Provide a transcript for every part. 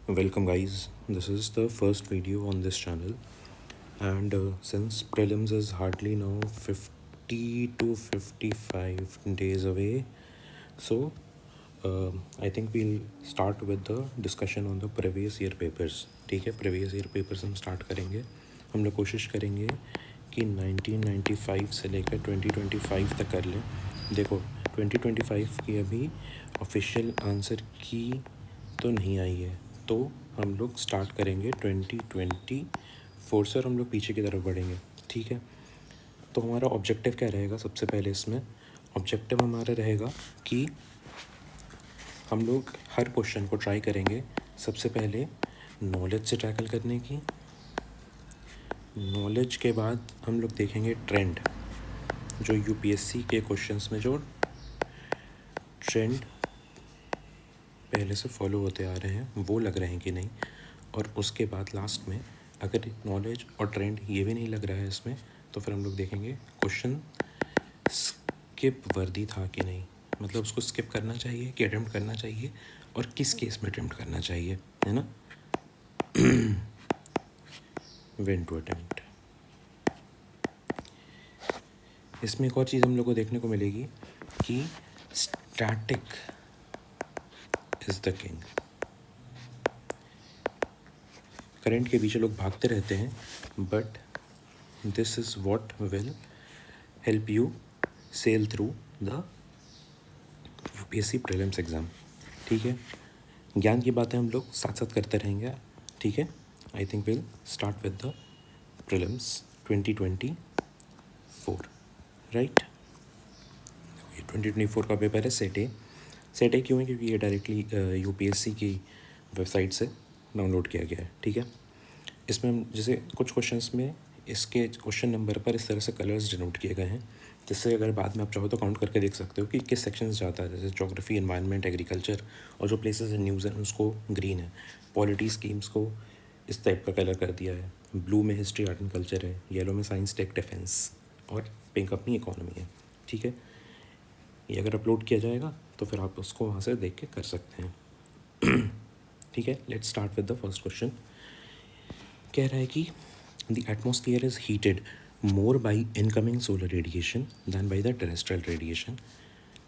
Welcome, guys. This is the first video on this channel, and since prelims is hardly now 50 to 55 days away, so I think we'll start with the discussion on the previous year papers. ठीक है, previous year papers हम start करेंगे. हम लोग कोशिश करेंगे कि 1995 से लेकर 2025 तक कर लें. देखो 2025 की अभी ऑफिशियल आंसर की तो नहीं आई है, तो हम लोग स्टार्ट करेंगे 2024 से और हम लोग पीछे की तरफ बढ़ेंगे. ठीक है, तो हमारा ऑब्जेक्टिव क्या रहेगा? सबसे पहले इसमें ऑब्जेक्टिव हमारा रहेगा कि हम लोग हर क्वेश्चन को ट्राई करेंगे सबसे पहले नॉलेज से टैकल करने की. नॉलेज के बाद हम लोग देखेंगे ट्रेंड, जो यूपीएससी के क्वेश्चंस में जो ट्रेंड पहले से फॉलो होते आ रहे हैं वो लग रहे हैं कि नहीं. और उसके बाद लास्ट में अगर नॉलेज और ट्रेंड ये भी नहीं लग रहा है इसमें, तो फिर हम लोग देखेंगे क्वेश्चन स्किप वर्दी था कि नहीं, मतलब उसको स्किप करना चाहिए कि अटेम्प्ट करना चाहिए और किस केस में अटेम्प्ट करना चाहिए, है ना. When to attempt. इसमें एक और चीज़ हम लोग को देखने को मिलेगी कि static is the king. Current के पीछे लोग भागते रहते हैं, but this is what will help you sail through the UPSC prelims exam. ठीक है, ज्ञान की बातें हम लोग साथ साथ करते रहेंगे. ठीक है, I think will start with the prelims 2024, right. ये 2024 का पेपर है सेट ए. सेट ए क्यों है? क्योंकि ये डायरेक्टली यूपीएससी की वेबसाइट से डाउनलोड किया गया है. ठीक है, इसमें हम जैसे कुछ क्वेश्चंस में इसके क्वेश्चन नंबर पर इस तरह से कलर्स डिनोट किए गए हैं, जिससे अगर बाद में आप चाहो तो काउंट करके देख सकते हो कि किस सेक्शन से जाता है. जैसे ज्योग्राफी, एनवायरनमेंट, एग्रीकल्चर, और जो प्लेसेस इन न्यूज़ हैं उसको ग्रीन है. पॉलिटी स्कीम्स को इस टाइप का कलर कर दिया है. ब्लू में हिस्ट्री, आर्ट एंड कल्चर है. येलो में साइंस, टेक, डिफेंस, और पिंक अपनी इकोनॉमी है. ठीक है, ये अगर अपलोड किया जाएगा तो फिर आप उसको वहाँ से देख के कर सकते हैं. ठीक है, let's start with the first question. कह रहा है कि the atmosphere is heated more by incoming solar radiation than by the terrestrial radiation.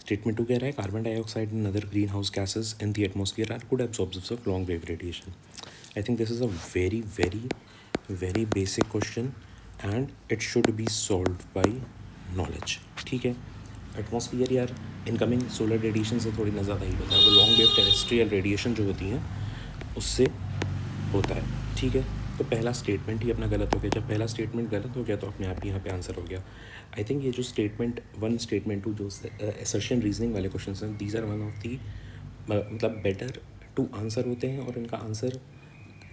Statement two कह रहा है carbon dioxide and other green house gases in the atmosphere are good absorbers of long wave radiation. I think this is a very very very basic question and it should be solve by knowledge. ठीक है, atmosphere यार incoming solar radiation से थोड़ी ना ज़्यादा ही होता है, वो लॉन्ग वेव टेरेस्ट्रियल रेडिएशन जो होती हैं उससे होता है. ठीक है, तो पहला स्टेटमेंट ही अपना गलत हो गया. जब पहला स्टेटमेंट गलत हो गया तो अपने आप ही यहाँ पे आंसर हो गया. आई थिंक ये जो स्टेटमेंट 1, स्टेटमेंट 2 जो असर्शन रीजनिंग वाले क्वेश्चन हैं, these are one of the मतलब बेटर टू आंसर होते हैं, और इनका आंसर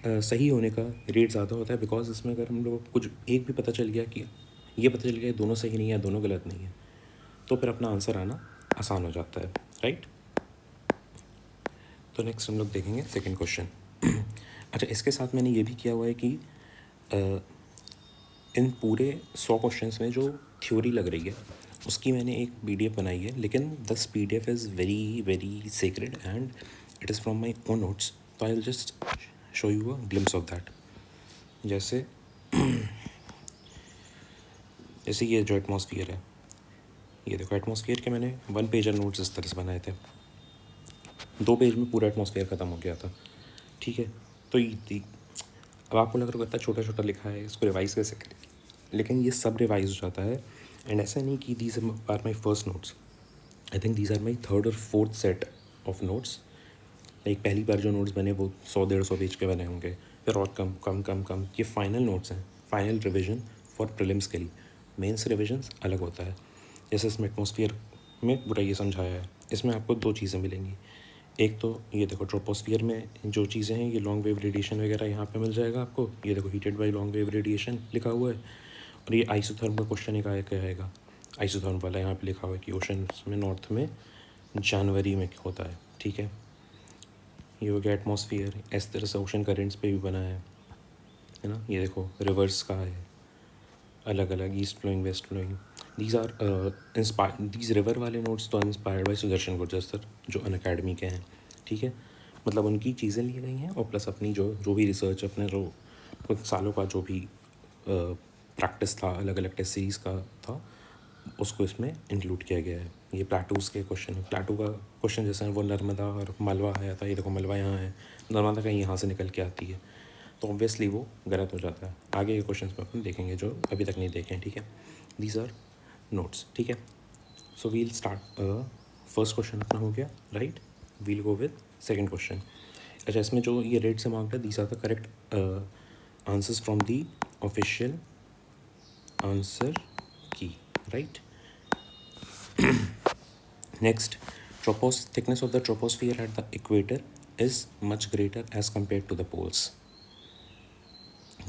सही होने का रेट ज़्यादा होता है. बिकॉज इसमें अगर हम लोग कुछ एक भी पता चल गया कि ये पता चल गया दोनों सही नहीं है, दोनों गलत नहीं है, तो फिर अपना आंसर आना आसान हो जाता है, राइट. तो नेक्स्ट हम लोग देखेंगे सेकेंड क्वेश्चन. अच्छा, इसके साथ मैंने ये भी किया हुआ है कि इन पूरे 100 क्वेश्चंस में जो थ्योरी लग रही है उसकी मैंने एक PDF बनाई है, लेकिन this PDF is very very secret and it is from my own notes. तो I will just show you a glimpse of that. जैसे जैसे ये जो एटमॉस्फेयर है, ये देखो एटमॉस्फेयर के मैंने 1 पेजर नोट्स इस तरह से बनाए थे. 2 पेज में पूरा एटमॉस्फेयर ख़त्म हो गया था. ठीक है, तो ये अब आपको लग रहा होगा इतना छोटा छोटा लिखा है, इसको रिवाइज कैसे करें, लेकिन ये सब रिवाइज हो जाता है. एंड ऐसा नहीं कि these are my first notes, I think these are my third और fourth set of notes. Like पहली बार जो नोट्स बने वो 100-150 पेज के बने होंगे, फिर और कम कम कम कम. ये फाइनल नोट्स हैं, फाइनल रिविजन फॉर प्रीलिम्स के लिए. मेंस रिविजन्स अलग होता है. जैसे इसमें एटमॉस्फेयर में पूरा ये समझाया है. इसमें आपको 2 चीज़ें मिलेंगी. एक तो ये देखो ट्रोपोस्फियर में जो चीज़ें हैं, ये लॉन्ग वेव रेडिएशन वगैरह यहाँ पे मिल जाएगा आपको. ये देखो heated by long wave radiation लिखा हुआ है. और ये आइसोथर्म का क्वेश्चन एक आएगा आइसोथर्म वाला. यहाँ पे लिखा हुआ है कि ओशन में नॉर्थ में जनवरी में होता है. ठीक है, ये हो गया एटमॉस्फेयर. इस तरह से ओशन करेंट्स पे भी बना है ना. ये देखो रिवर्स का है अलग अलग, east flowing, west flowing. These are inspire, these river वाले नोट्स तो inspired by Sudarshan Gurjar sir जो अनअकैडमी के हैं. ठीक है, मतलब उनकी चीज़ें ली गई हैं और प्लस अपनी जो भी रिसर्च, अपने जो कुछ सालों का जो भी प्रैक्टिस था, अलग अलग टेस्ट सीरीज़ का था, उसको इसमें इंक्लूड किया गया है। ये प्लाटूज़ के क्वेश्चन है। प्लाटू का क्वेश्चन जैसे वो नर्मदा और मलवा आया था, ये देखो मलवा यहाँ है, नर्मदा कहीं यहाँ से निकल के आती है, तो ऑब्वियसली वो गलत हो जाता है। आगे के क्वेश्चन में अपन देखेंगे जो अभी तक नहीं देखे हैं, ठीक है। दीज आर नोट्स, ठीक है। So we'll start, first question अपना हो गया, right. We'll go with second question. अच्छा, इसमें जो ये रेड से मार्क्ड है, these are the correct answers from the official answer key, right. Next, thickness of the troposphere at the equator is much greater as compared to the poles.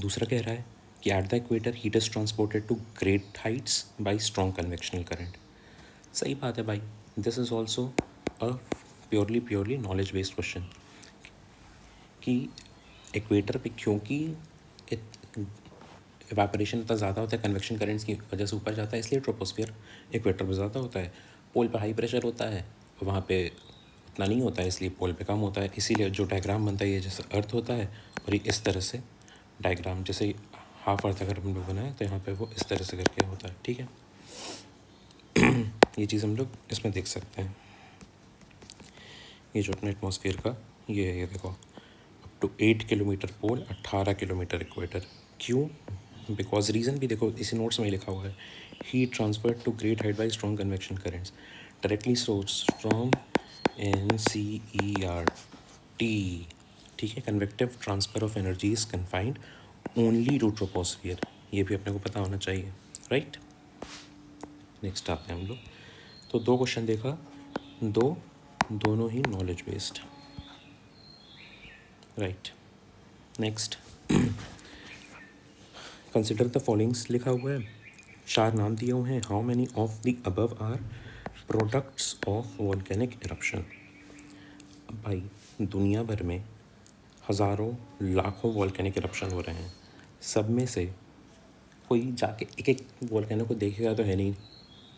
दूसरा कह रहा है कि at the equator heat is transported to great heights by strong convectional current. सही बात है भाई, this is also a purely knowledge based question कि इक्वेटर पे क्योंकि इवेपोरेशन इतना ज़्यादा होता है, कन्वेक्शन करेंट्स की वजह से ऊपर जाता है, इसलिए ट्रोपोस्फियर इक्वेटर पे ज़्यादा होता है। पोल पे हाई प्रेशर होता है, वहाँ पे उतना नहीं होता है, इसलिए पोल पे कम होता है। इसीलिए जो डायग्राम बनता है ये जैसे अर्थ होता है, और ये इस तरह से डायग्राम, जैसे हाफ अर्थ अगर हम लोग बनाए तो यहाँ पे वो इस तरह से करके होता है, ठीक है। ये चीज़ हम लोग इसमें देख सकते हैं। ये जो अपने एटमॉस्फेयर का ये देखो, up to 8 kilometre pole, 18 kilometre equator. क्यों? बिकॉज रीज़न भी देखो इसी नोट्स में लिखा हुआ है, heat transfer to great height by strong convection currents directly source from NCERT, ठीक है। Convective transfer of energy is confined only to troposphere, ये भी अपने को पता होना चाहिए, राइट। नेक्स्ट आते हैं हम लोग। तो 2 क्वेश्चन देखा, दोनों ही knowledge based, right. Next, consider the followings लिखा हुआ है, 4 नाम दिए हुए हैं। How many of the above are products of volcanic eruption. अब भाई दुनिया भर में हज़ारों लाखों वॉल्केनिक इरप्शन हो रहे हैं, सब में से कोई जाके एक एक वॉल्केनो को देखेगा तो है नहीं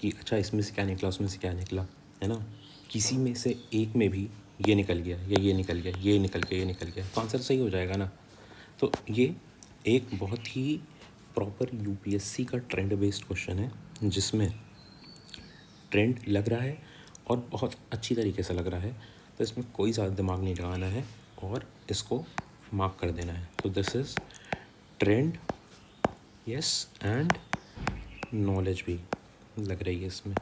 कि अच्छा इसमें से क्या निकला, उसमें से क्या निकला, है ना। किसी में से एक में भी ये निकल गया या ये निकल गया, ये निकल गया, ये निकल गया, तो आंसर सही हो जाएगा ना। तो ये एक बहुत ही प्रॉपर यूपीएससी का ट्रेंड बेस्ड क्वेश्चन है, जिसमें ट्रेंड लग रहा है और बहुत अच्छी तरीके से लग रहा है, तो इसमें कोई ज़्यादा दिमाग नहीं लगाना है और इसको मार्क कर देना है। तो this is trend, yes, and knowledge भी लग रही है इसमें,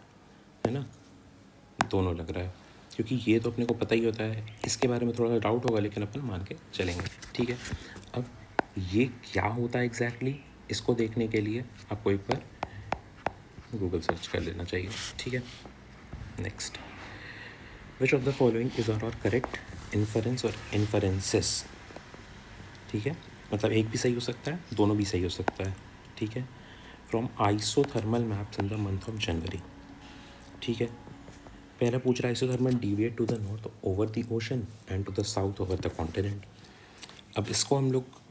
है ना, दोनों लग रहा है, क्योंकि ये तो अपने को पता ही होता है। इसके बारे में थोड़ा डाउट होगा लेकिन अपन मान के चलेंगे, ठीक है। अब ये क्या होता है एग्जैक्टली, इसको देखने के लिए आपको एक बार गूगल सर्च कर लेना चाहिए, ठीक है। Next, which of the following is are correct inference और इन्फरेंसेस, ठीक है। मतलब एक भी सही हो सकता है, दोनों भी सही हो सकता है, ठीक है। From isothermal maps in the month of January, ठीक है। पहला पूछ रहा है isothermal deviate to the north over the ocean and to the south over the continent. अब इसको हम लोग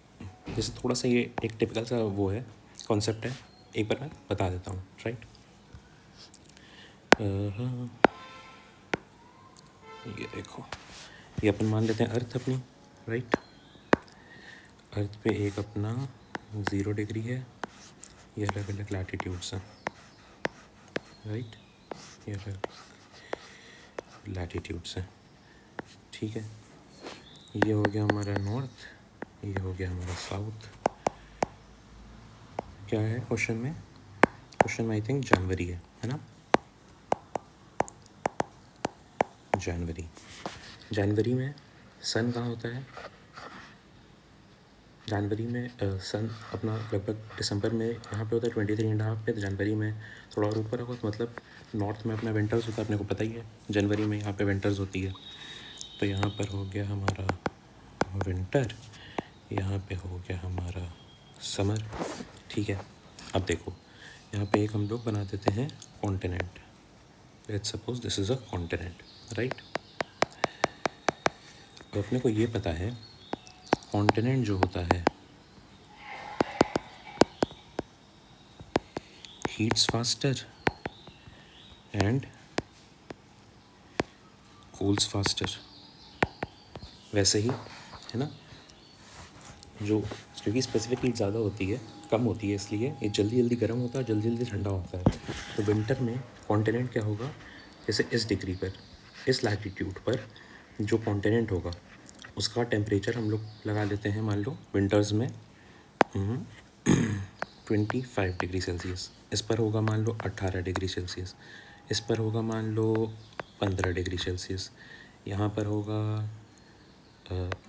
जैसे थोड़ा सा, ये एक टिपिकल सा वो है, कॉन्सेप्ट है, एक बार मैं बता देता हूँ, राइट। ये देखो, ये अपन मान लेते हैं अर्थ अपनी, राइट। अर्थ पे एक अपना 0 डिग्री है, ये अलग अलग लैटिट्यूड्स हैं, राइट, ये अलग लैटिट्यूड्स हैं, ठीक है। ये हो गया हमारा नॉर्थ, ये हो गया हमारा साउथ। क्या है क्वेश्चन में? क्वेश्चन में आई थिंक जनवरी है ना। जनवरी में सन कहाँ होता है? जनवरी में सन अपना लगभग दिसंबर में यहाँ पे होता है 23.5 पे, तो जनवरी में थोड़ा और ऊपर होगा, तो मतलब नॉर्थ में अपना विंटर्स होता है, अपने को पता ही है। जनवरी में यहाँ पे विंटर्स होती है, तो यहाँ पर हो गया हमारा विंटर, यहाँ पे हो गया हमारा समर, ठीक है। अब देखो यहाँ पे एक हम लोग बना देते हैं continent, let's suppose this is a continent, right. तो अपने को ये पता है कॉन्टिनेंट जो होता है heats faster and cools faster, वैसे ही है ना, जो क्योंकि स्पेसिफिक हीट ज़्यादा होती है, कम होती है, इसलिए ये जल्दी जल्दी गर्म होता है, जल्दी जल्दी ठंडा होता है। तो विंटर में कॉन्टिनेंट क्या होगा, जैसे इस डिग्री पर, इस लैटिट्यूड पर जो कॉन्टिनेंट होगा उसका टेम्परेचर हम लोग लगा लेते हैं, मान लो विंटर्स में 25 डिग्री सेल्सियस, इस पर होगा मान लो 18 डिग्री सेल्सियस, इस पर होगा मान लो 15 डिग्री सेल्सियस, यहाँ पर होगा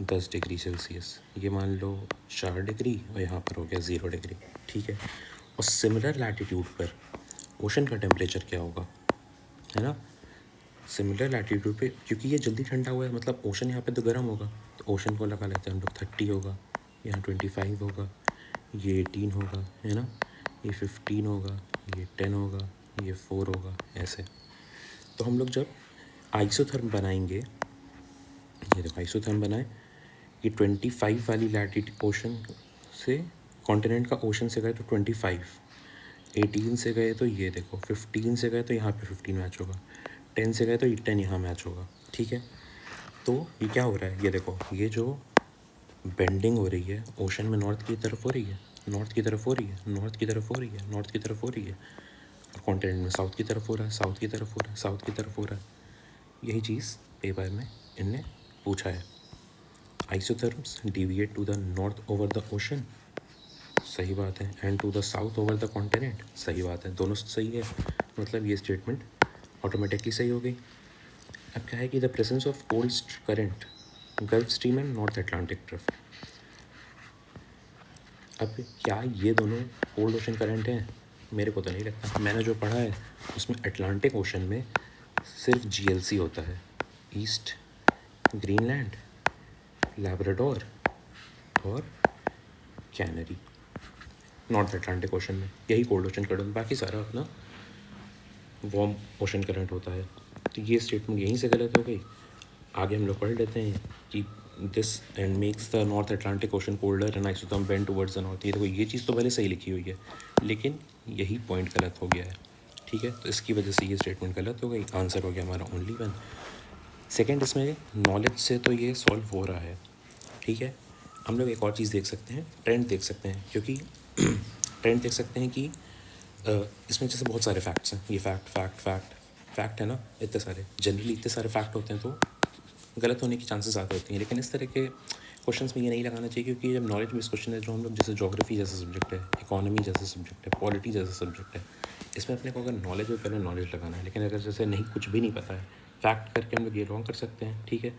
10 डिग्री सेल्सियस, ये मान लो 4 डिग्री, और यहाँ पर हो गया 0 डिग्री, ठीक है। और सिमिलर लैटिट्यूड पर ओशन का टेम्परेचर क्या होगा, है ना, सिमिलर लैटिट्यूड पे, क्योंकि ये जल्दी ठंडा हुआ है मतलब ओशन यहाँ पे तो गर्म होगा, तो ओशन को लगा लेते हैं हम लोग 30 होगा, यहाँ 25 होगा, ये 18 होगा, है ना, ये 15 होगा, ये 10 होगा, ये 4 होगा, ऐसे। तो हम लोग जब आइसोथर्म बनाएंगे, ये देखो आइसोथर्म बनाए, ये 25 वाली लैटिट्यूड ओशन से, कॉन्टिनेंट का ओशन से गए तो 25, 18 से गए तो ये देखो 15 से गए तो यहाँ पे 15 मैच होगा, 10 से गए तो ये 10 यहाँ मैच होगा, ठीक है। तो ये क्या हो रहा है, ये देखो ये जो बेंडिंग हो रही है ओशन में, नॉर्थ की तरफ हो रही है, नॉर्थ की तरफ हो रही है, नॉर्थ की तरफ हो रही है, नॉर्थ की तरफ हो रही है, और कॉन्टिनेंट में साउथ की तरफ हो रहा है, साउथ की तरफ हो रहा है, साउथ की तरफ हो रहा है। यही चीज़ पेपर में इनने पूछा है। Isotherms deviate to the north over the ocean, सही बात है, and to the south over the continent, सही बात है, दोनों सही है, मतलब ये स्टेटमेंट ऑटोमेटिकली सही हो गई। अब क्या है कि the presence of cold current gulf stream and north Atlantic trough, अब क्या ये दोनों कोल्ड ओशन करंट हैं, मेरे को तो नहीं लगता, मैंने जो पढ़ा है उसमें अटलांटिक ओशन में सिर्फ GLC होता है, ईस्ट ग्रीनलैंड, लैब्राडोर और कैनरी, नॉर्थ अटलांटिक ओशन में यही कोल्ड ओशन करंट, बाकी सारा अपना वार्म ओशन करंट होता है। तो ये स्टेटमेंट यहीं से गलत हो गई। आगे हम लोग पढ़ लेते हैं कि this and makes the north Atlantic ocean colder and isotherm bend towards the north, ये देखो ये चीज़ तो पहले सही लिखी हुई है, लेकिन यही पॉइंट गलत हो गया है, ठीक है। तो इसकी वजह से ये स्टेटमेंट गलत हो गई, आंसर हो गया हमारा ओनली वन। सेकेंड, इसमें नॉलेज से तो ये सॉल्व हो रहा है, ठीक है। हम लोग एक और चीज़ देख सकते हैं, ट्रेंड देख सकते हैं, क्योंकि ट्रेंड देख सकते हैं कि इसमें जैसे बहुत सारे फैक्ट्स हैं, ये फैक्ट है ना, इतने सारे, जनरली इतने सारे फैक्ट होते हैं तो गलत होने की चांसेस ज़्यादा होती हैं, लेकिन इस तरह के क्वेश्चंस में ये नहीं लगाना चाहिए, क्योंकि जब नॉलेज बेस्ड क्वेश्चन है, जो हम लोग जैसे ज्योग्राफी जैसा सब्जेक्ट है, इकोनॉमी जैसा सब्जेक्ट है, पॉलिटी जैसा सब्जेक्ट है, इसमें अपने को अगर नॉलेज हो पहले नॉलेज लगाना है, लेकिन अगर जैसे नहीं कुछ भी नहीं पता है, फैक्ट करके हम लोग ये रॉन्ग कर सकते हैं, ठीक है,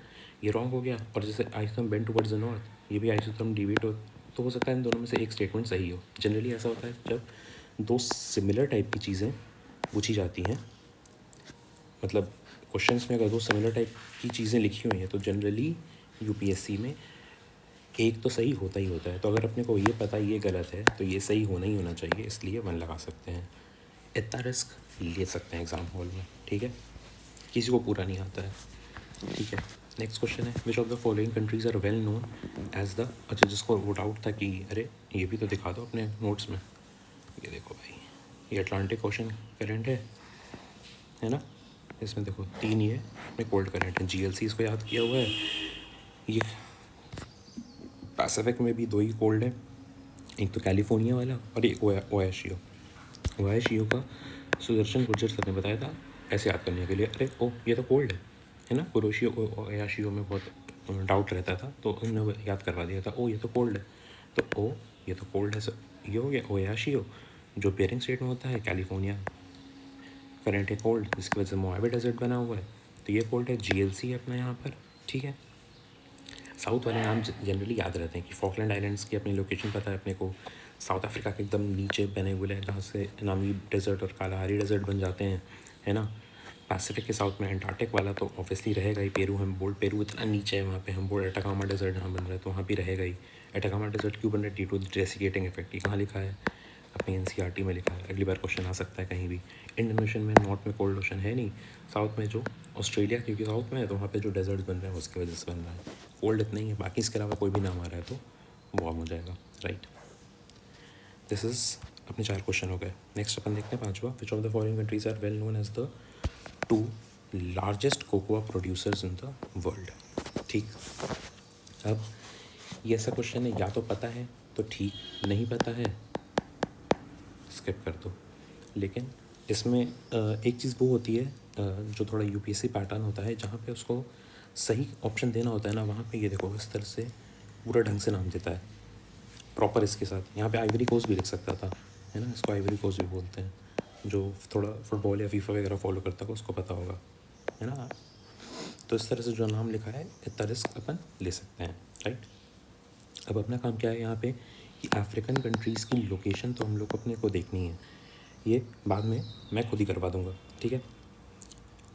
ये रॉन्ग हो गया। और जैसे isotherm bend towards the north, ये भी आइसोथर्म डिविएट हो, तो हो सकता है इन दोनों में से एक स्टेटमेंट सही हो। जनरली ऐसा होता है जब दो सिमिलर टाइप की चीज़ें पूछी जाती हैं, मतलब क्वेश्चंस में अगर दो सिमिलर टाइप की चीज़ें लिखी हुई हैं तो जनरली यूपीएससी में एक तो सही होता ही होता है। तो अगर अपने को ये पता ये गलत है तो ये सही होना ही होना चाहिए, इसलिए 1 लगा सकते हैं। इतना रिस्क ले सकते हैं एग्ज़ाम हॉल में, ठीक है, किसी को पूरा नहीं आता है, ठीक है। नेक्स्ट क्वेश्चन है, which of the following countries are well known as the, अच्छा जिसको वो डाउट था कि अरे ये भी तो दिखा दो अपने नोट्स में, ये देखो भाई, ये अटलांटिक ओशन करंट है ना, इसमें देखो 3 ये अपने कोल्ड करंट है, GLC इसको याद किया हुआ है। ये पैसिफिक में भी 2 ही कोल्ड है, एक तो कैलिफोर्निया वाला और एक ओएशियो का सुदर्शन गुर्जर सर ने बताया था ऐसे याद करने के लिए, अरे ओ ये तो कोल्ड है ना, कुरोशियो ओएशियो में बहुत डाउट रहता था, तो उन्होंने याद करवा दिया था, ओ ये तो कोल्ड है, तो ओ ये तो कोल्ड है सर, ये हो गया ओएशियो, जो बेरिंग स्टेट में होता है, कैलिफोर्निया करंट है कोल्ड, जिसकी वजह से मोआवे डेजर्ट बना हुआ है, तो ये कोल्ड है, GLC है अपना यहाँ पर, ठीक है। साउथ वाले नाम जनरली याद रहते हैं कि फॉकलैंड आइलैंड्स की अपनी लोकेशन पता है अपने को, साउथ अफ्रीका के एकदम नीचे बने हुए हैं जहाँ से नामी डेजर्ट और कालाहारी डेजर्ट बन जाते हैं, है ना। पैसिफिक के साउथ में एंटार्क्टिक वाला तो ऑब्वियसली रहेगा ही, पेरू हमबोल्ड, पेरू इतना नीचे है वहाँ पे, हमबोल्ड एटाकामा डेजर्ट जहाँ बन रहा है तो वहाँ भी रहेगा ही। एटाकामा डेजर्ट क्यों बन रहा है, ड्यू टू डेसिकेटिंग इफेक्ट, ये कहाँ लिखा है, अपनी NCERT में लिखा है, अगली बार क्वेश्चन आ सकता है कहीं भी। इंडियन ओशन में नॉर्थ में कोल्ड ओशन है नहीं, साउथ में जो ऑस्ट्रेलिया क्योंकि साउथ में है तो वहाँ पे जो डेजर्ट बन रहे हैं उसकी वजह से बन रहा है, कोल्ड इतना ही है, बाकी इसके अलावा कोई भी नाम आ रहा है तो वार्म हो जाएगा, राइट। दिस इज़ अपने 4 क्वेश्चन हो गए। नेक्स्ट अपन देखते हैं 5वां, which of the following countries are well known as the 2 largest cocoa producers in the world, ठीक। अब ये ऐसा क्वेश्चन है, या तो पता है तो ठीक, नहीं पता है स्किप कर दो। लेकिन इसमें एक चीज़ वो होती है जो थोड़ा यूपीएससी पैटर्न होता है, जहाँ पे उसको सही ऑप्शन देना होता है ना, वहाँ पे ये देखो इस तरह से पूरा ढंग से नाम देता है प्रॉपर इसके साथ। यहाँ पे आइवरी कोस्ट भी लिख सकता था, है ना, इसको आइवरी कोस्ट भी बोलते हैं। जो थोड़ा फुटबॉल या फीफा वगैरह फॉलो करता है उसको पता होगा, है ना। तो इस तरह से जो नाम लिखा है इतना रिस्क अपन ले सकते हैं, राइट। अब अपना काम क्या है यहाँ पे कि अफ्रीकन कंट्रीज़ की लोकेशन तो हम लोग को अपने को देखनी है, ये बाद में मैं खुद ही करवा दूँगा, ठीक है।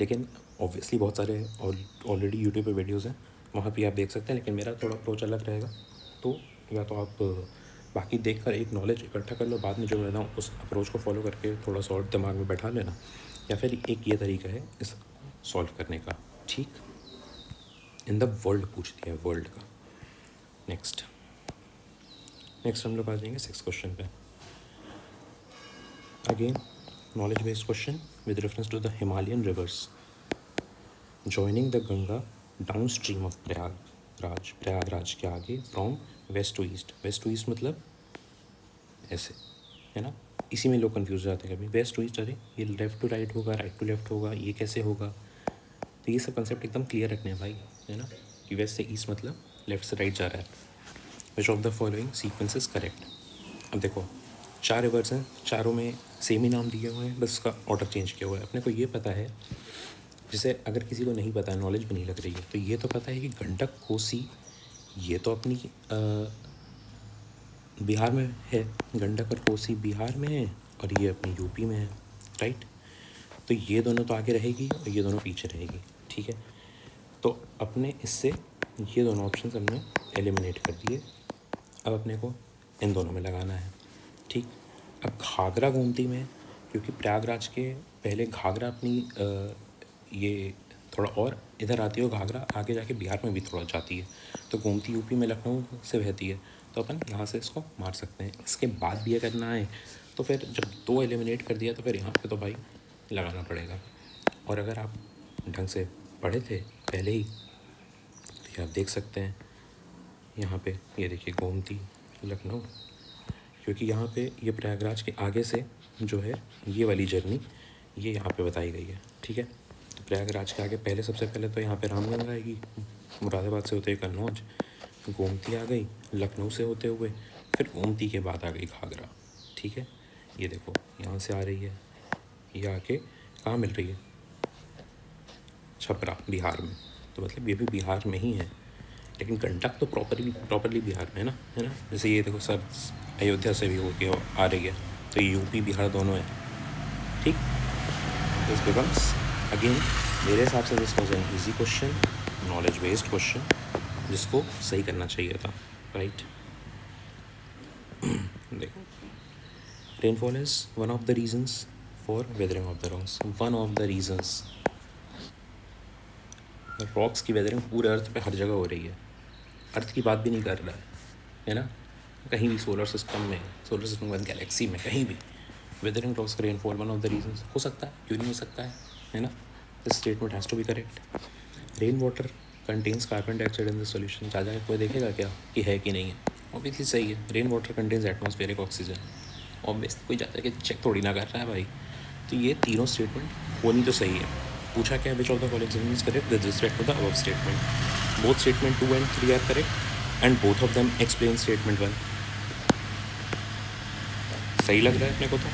लेकिन ऑब्वियसली बहुत सारे ऑलरेडी यूट्यूब पे वीडियोज़ हैं, वहाँ पे आप देख सकते हैं, लेकिन मेरा थोड़ा अप्रोच अलग रहेगा। तो या तो आप बाकी देख कर एक नॉलेज इकट्ठा कर लो, बाद में जो मैं ना उस अप्रोच को फॉलो करके थोड़ा सा और दिमाग में बैठा लेना, या फिर एक ये तरीका है इस सॉल्व करने का, ठीक। इन द वर्ल्ड पूछ दिया, वर्ल्ड का। नेक्स्ट हम लोग आ जाएंगे 6 क्वेश्चन पे। Again knowledge based question with reference to the Himalayan rivers joining the Ganga downstream of Prayagraj के आगे from west to east मतलब ऐसे, है ना। इसी में लोग कंफ्यूज जाते हैं कभी, वेस्ट टू ईस्ट, अरे ये लेफ़्ट टू राइट होगा, राइट टू लेफ्ट होगा, ये कैसे होगा। तो ये सब कंसेप्ट एकदम क्लियर रखने हैं भाई, है ना, कि वेस्ट से ईस्ट मतलब लेफ्ट से राइट जा रहा है। Which of the following sequence is correct. अब देखो 4 रिवर्स हैं, चारों में सेम ही नाम दिए हुए हैं, बस उसका ऑर्डर चेंज किया हुआ है। अपने को ये पता है, जैसे अगर किसी को नहीं पता है, नॉलेज भी नहीं लग रही है, तो ये तो पता है कि गंडक कोसी ये तो अपनी बिहार में है, गंडक और कोसी बिहार में है, और ये अपनी यूपी में है, राइट। तो ये दोनों तो आगे रहेगी और ये दोनों पीछे रहेगी, ठीक है। तो अपने इससे ये दोनों ऑप्शन हमने एलिमिनेट कर दिए। अब अपने को इन दोनों में लगाना है, ठीक। अब घाघरा गोमती में, क्योंकि प्रयागराज के पहले घाघरा अपनी ये थोड़ा और इधर आती है, और घाघरा आगे जाके बिहार में भी थोड़ा जाती है, तो गोमती यूपी में लखनऊ से बहती है, तो अपन यहाँ से इसको मार सकते हैं। इसके बाद भी ये करना है तो फिर जब 2 एलिमिनेट कर दिया तो फिर यहाँ पे तो भाई लगाना पड़ेगा। और अगर आप ढंग से पढ़े थे पहले ही तो ये आप देख सकते हैं यहाँ पे, ये देखिए गोमती लखनऊ, क्योंकि यहाँ पे ये प्रयागराज के आगे से जो है ये वाली जर्नी ये यहाँ पे बताई गई है, ठीक है। तो प्रयागराज के आगे पहले सबसे पहले तो यहाँ पे रामगंगा आएगी, मुरादाबाद से होते हुए कन्नौज, गोमती आ गई लखनऊ से होते हुए, फिर गोमती के बाद आ गई घाघरा, ठीक है। ये देखो यहाँ से आ रही है, ये आके कहाँ मिल रही है, छपरा बिहार में, तो मतलब ये भी बिहार में ही है, लेकिन गंडक तो प्रॉपरली बिहार में है ना। जैसे ये देखो सर अयोध्या से भी होके आ रही है, तो ये यूपी बिहार दोनों है, ठीक। दिस बिकम्स अगेन मेरे हिसाब से this was an easy question, knowledge based question, जिसको सही करना चाहिए था, राइट। देखो rainfall is one of the reasons for weathering of the rocks, one of the reasons. Rocks की वेदरिंग पूरे अर्थ पे हर जगह हो रही है, अर्थ की बात भी नहीं कर रहा है ना, कहीं भी सोलर सिस्टम में गैलेक्सी में कहीं भी वेदरिंग रॉक्स का rainfall one of the reasons हो सकता है, क्यों नहीं हो सकता है ना। This statement has to be correct. Rain water contains carbon dioxide in the solution, जा जाकर कोई देखेगा क्या कि है कि नहीं है, ऑब्वियसली सही है। Rain water contains atmospheric oxygen, obviously कोई जाता है कि चेक थोड़ी ना कर रहा है भाई। तो ये तीनों स्टेटमेंट होनी तो सही है। पूछा क्या, which of the following is correct with respect to the above statement. Both statement 2 and 3 are correct and both of them explain statement 1। सही लग रहा है अपने को तो,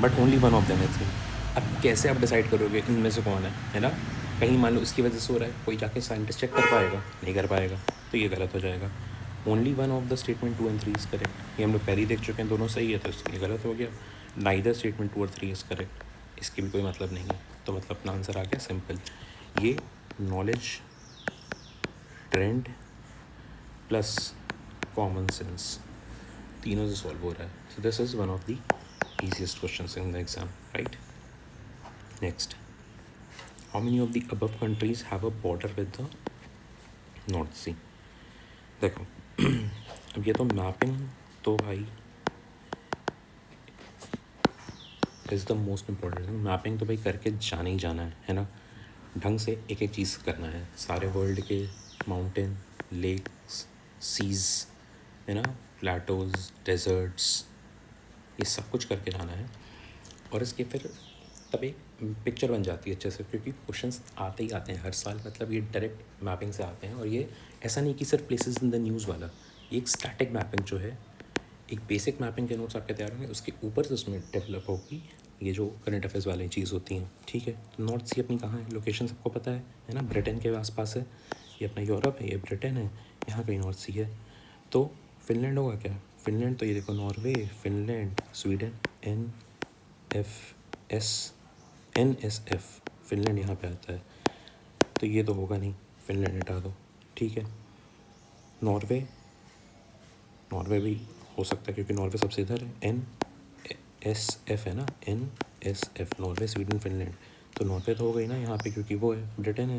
but only one of them है 3। अब कैसे आप डिसाइड करोगे इनमें से कौन है ना। कहीं मान लो इसकी वजह से हो रहा है, कोई जाके साइंटिस्ट चेक कर पाएगा, नहीं कर पाएगा, तो ये गलत हो जाएगा। Only one of the statement 2 and 3 is correct, ये हम लोग पहले ही देख चुके हैं, दोनों सही है, तो इसके गलत हो गया। नाइदर स्टेटमेंट 2 और 3 इज़ करेक्ट, इसकी भी कोई मतलब नहीं है, तो मतलब अपना आंसर आ गया सिंपल। ये knowledge trend plus common sense तीनों से सॉल्व हो रहा है। So this is one of the easiest questions in the exam, right? Next, how many of the above countries have a border with the North Sea? देखो अब ये तो mapping तो भाई is the most important. Mapping तो भाई करके जाना ही जाना है ना, ढंग से एक एक चीज़ करना है, सारे वर्ल्ड के माउंटेन लेक्स, सीज, है ना, प्लेटोज, डेजर्ट्स, ये सब कुछ करके जाना है। और इसके फिर तब एक पिक्चर बन जाती है अच्छे से, क्योंकि क्वेश्चंस आते ही आते हैं हर साल, मतलब ये डायरेक्ट मैपिंग से आते हैं। और ये ऐसा नहीं कि सिर्फ प्लेसेस इन द न्यूज़ वाला, ये एक स्टैटिक मैपिंग जो है, एक बेसिक मैपिंग के नोट्स आपके तैयार होंगे, उसके ऊपर से उसमें डेवलप होगी ये जो करंट अफेयर्स वाली चीज़ होती हैं, ठीक है। तो नॉर्थ सी अपनी कहाँ है, लोकेशन सबको पता है ना, ब्रिटेन के आसपास है, ये अपना यूरोप है, ये ब्रिटेन है, यहाँ कहीं नॉर्थ सी है। तो फिनलैंड होगा क्या, फिनलैंड तो ये देखो, Norway, Finland, Sweden, NSF, Finland यहाँ पे आता है, तो ये तो होगा नहीं, फिनलैंड हटा दो, ठीक है। नॉर्वे भी हो सकता है, क्योंकि नॉर्वे सबसे इधर है, NSF है ना, NSF, नॉर्वे, स्वीडन, फिनलैंड, तो नॉर्वे तो हो गई ना यहाँ पे, क्योंकि वो है, ब्रिटेन है,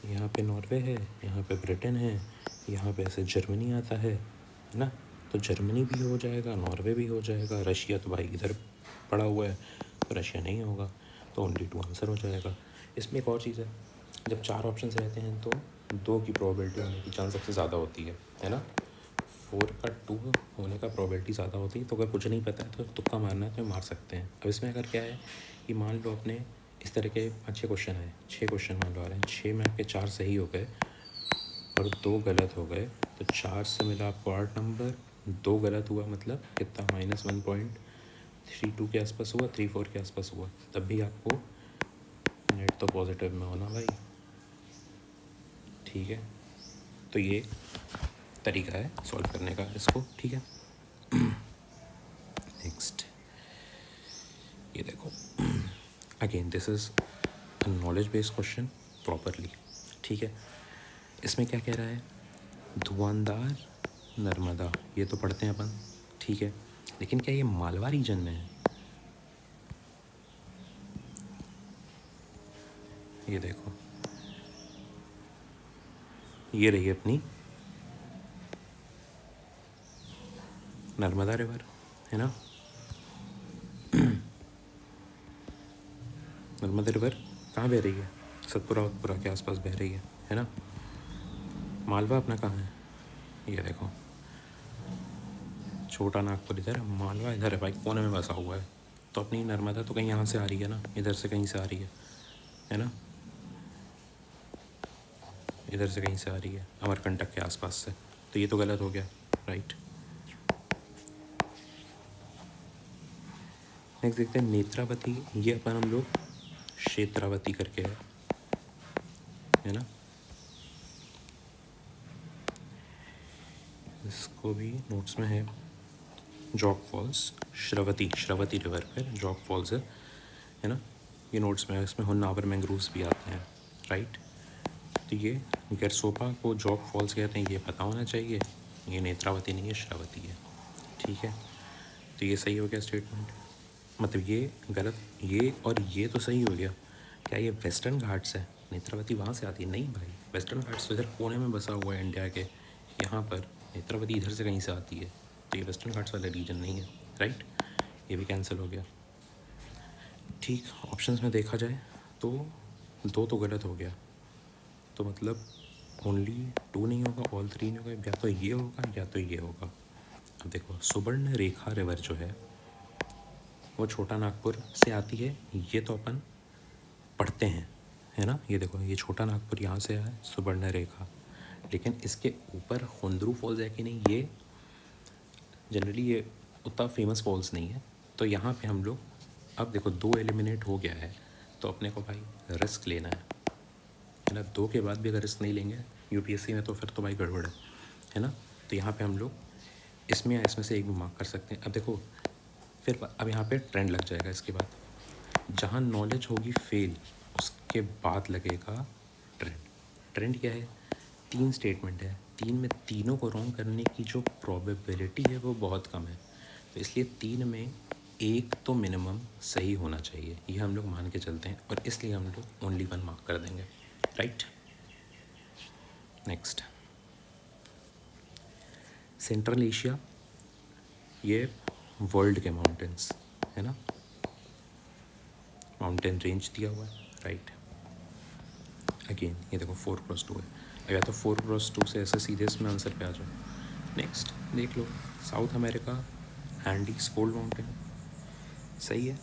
यहाँ पे नॉर्वे है, यहाँ पे ब्रिटेन है, यहाँ पे ऐसे जर्मनी आता है ना, तो जर्मनी भी हो जाएगा, नॉर्वे भी हो जाएगा, रशिया तो भाई इधर पड़ा हुआ है, तो रशिया नहीं होगा, तो ओनली 2 आंसर हो जाएगा। इसमें एक और चीज़ है, जब 4 ऑप्शन रहते हैं तो 2 की प्रोबेबिलिटी होने की चांस सबसे ज़्यादा होती है ना, 4 का 2 होने का प्रोबेबिलिटी ज़्यादा होती है। तो अगर कुछ नहीं पता है तो तुक्का मारना है तो मार सकते हैं। अब इसमें अगर क्या है कि मान लो अपने इस तरह के 5-6 क्वेश्चन है, 6 क्वेश्चन मान लो आ रहे हैं, 6 में आपके 4 सही हो गए और 2 गलत हो गए, तो 4 से मिला आपको 8 नंबर, 2 गलत हुआ मतलब कितना, -1.32 के आसपास हुआ, 34 के आसपास हुआ, तब भी आपको नेट तो पॉजिटिव में होना भाई, ठीक है। तो ये तरीका है सॉल्व करने का इसको, ठीक है। नेक्स्ट ये देखो, again this is a knowledge based question properly, ठीक है। इसमें क्या कह रहा है, धुआंधार नर्मदा, ये तो पढ़ते हैं अपन, ठीक है, लेकिन क्या ये मालवा रीजन में है, ये देखो, ये रही अपनी नर्मदा रिवर, है ना, नर्मदा रिवर कहाँ बह रही है, सतपुरा के आसपास बह रही है ना। मालवा अपना कहाँ है, ये देखो, छोटा नागपुर इधर, मालवा इधर है भाई, कोने में बसा हुआ है, तो अपनी नर्मदा तो कहीं यहाँ से आ रही है ना, इधर से कहीं से आ रही है ना, इधर से कहीं से आ रही है, अमरकंटक के आसपास से, तो ये तो गलत हो गया, राइट। नेक्स्ट देखते हैं नेत्रावती, ये अपन हम लोग क्षेत्रावती करके है ना, इसको भी नोट्स में है, जॉग फॉल्स, श्रवती रिवर पर जॉग फॉल्स है ना, ये नोट्स में है, इसमें होन्नावर मैंग्रोव्स भी आते हैं, राइट। तो ये गरसोपा को जॉग फॉल्स कहते हैं, ये पता होना चाहिए, ये नेत्रावती नहीं है, श्रावती है, ठीक है। तो ये सही हो गया स्टेटमेंट, मतलब ये गलत, ये और ये तो सही हो गया। क्या ये वेस्टर्न घाट्स है, नेत्रावती वहाँ से आती है, नहीं भाई, वेस्टर्न घाट्स तो इधर कोने में बसा हुआ है इंडिया के, यहाँ पर नेत्रावती इधर से कहीं से आती है, तो ये वेस्टर्न घाट्स वाला रीजन नहीं है, राइट, ये भी कैंसिल हो गया, ठीक। ऑप्शंस में देखा जाए तो 2 तो गलत हो गया, तो मतलब ओनली 2 नहीं होगा, ऑल 3 नहीं होगा, या तो ये होगा या तो ये होगा। अब देखो, सुवर्ण रेखा रिवर जो है वो छोटा नागपुर से आती है, ये तो अपन पढ़ते हैं, है ना, ये देखो, ये छोटा नागपुर यहाँ से है, सुवर्ण रेखा, लेकिन इसके ऊपर हुंदरू फॉल्स है कि नहीं, ये जनरली ये उतना फेमस फॉल्स नहीं है, तो यहाँ पे हम लोग, अब देखो 2 एलिमिनेट हो गया है, तो अपने को भाई रिस्क लेना है ना, 2 के बाद भी अगर रिस्क नहीं लेंगे यूपीएससी में तो फिर तो भाई गड़बड़ है ना। तो यहाँ पे हम लोग इसमें से एक भी मार्क कर सकते हैं। अब देखो, फिर अब यहाँ पे ट्रेंड लग जाएगा, इसके बाद जहाँ नॉलेज होगी फेल, उसके बाद लगेगा ट्रेंड। ट्रेंड क्या है, 3 स्टेटमेंट है, 3 में तीनों को रॉन्ग करने की जो प्रोबेबिलिटी है वो बहुत कम है, तो इसलिए 3 में 1 तो मिनिमम सही होना चाहिए, ये हम लोग मान के चलते हैं, और इसलिए हम लोग ओनली 1 मार्क कर देंगे, राइट। नेक्स्ट, सेंट्रल एशिया, ये वर्ल्ड के माउंटेन्स है ना, माउंटेन रेंज दिया हुआ है, राइट। अगेन ये देखो 4x2 है, या तो 4x2 से ऐसे सीधे इसमें आंसर पे आ जाओ। नेक्स्ट देख लो, south America Andes fold mountain, सही है।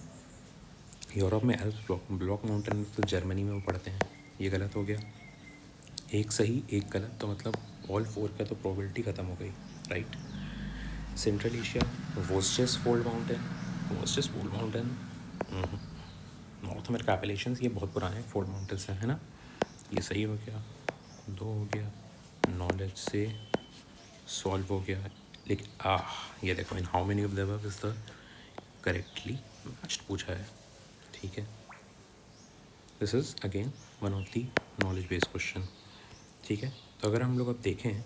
यूरोप में एल्प्स ब्लॉक माउंटेन तो जर्मनी में वो पढ़ते हैं, ये गलत हो गया। एक सही एक गलत, तो मतलब ऑल 4 का तो प्रोबेबिलिटी ख़त्म हो गई, राइट। सेंट्रल एशिया वोस्टिस fold mountain, north America Appalachians, ये बहुत पुराने फोल्ड माउंटेन्स हैं, है ना। ये सही हो गया, 2 हो गया। नॉलेज से सॉल्व हो गया, लेकिन ये देखो, in how many of the above is the correctly matched पूछा है, ठीक है। This is again one of the knowledge based question, ठीक है। तो अगर हम लोग अब देखें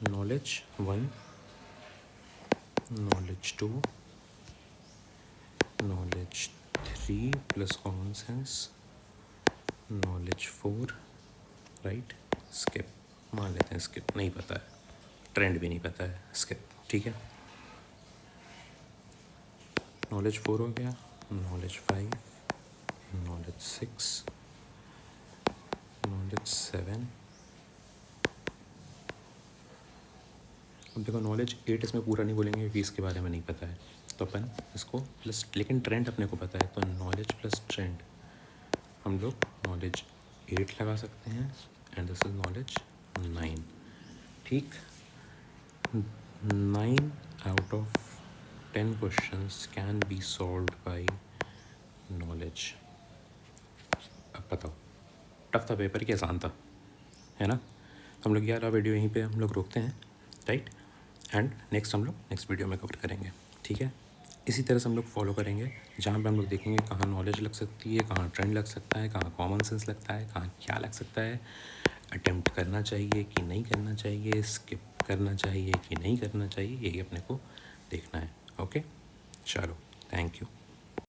knowledge 1, knowledge 2, knowledge 3 plus common sense, knowledge 4, right. Skip मान लेते हैं, स्किप नहीं पता है, ट्रेंड भी नहीं पता है, स्किप, ठीक है। नॉलेज 4 हो गया, नॉलेज 5, नॉलेज 6, नॉलेज 7। अब देखो नॉलेज 8 इसमें पूरा नहीं बोलेंगे क्योंकि इसके बारे में नहीं पता है, तो अपन इसको प्लस, लेकिन ट्रेंड अपने को पता है, तो नॉलेज प्लस ट्रेंड हम लोग नॉलेज 8 लगा सकते हैं, एंड दिस इज नॉलेज 9, ठीक। 9 out of 10 questions can be solved by knowledge. अब बताओ, टफ था पेपर कि आसान था, है ना। हम लोग यार वीडियो यहीं पे हम लोग रोकते हैं, राइट। एंड नेक्स्ट हम लोग नेक्स्ट वीडियो में कवर करेंगे, ठीक है। इसी तरह से हम लोग फॉलो करेंगे, जहाँ पे हम लोग देखेंगे कहाँ नॉलेज लग सकती है, कहाँ ट्रेंड लग सकता है, कहाँ कॉमन सेंस लगता है, कहाँ क्या लग सकता है, अटेम्प्ट करना चाहिए कि नहीं करना चाहिए, स्किप करना चाहिए कि नहीं करना चाहिए, यही अपने को देखना है। ओके, चलो, थैंक यू।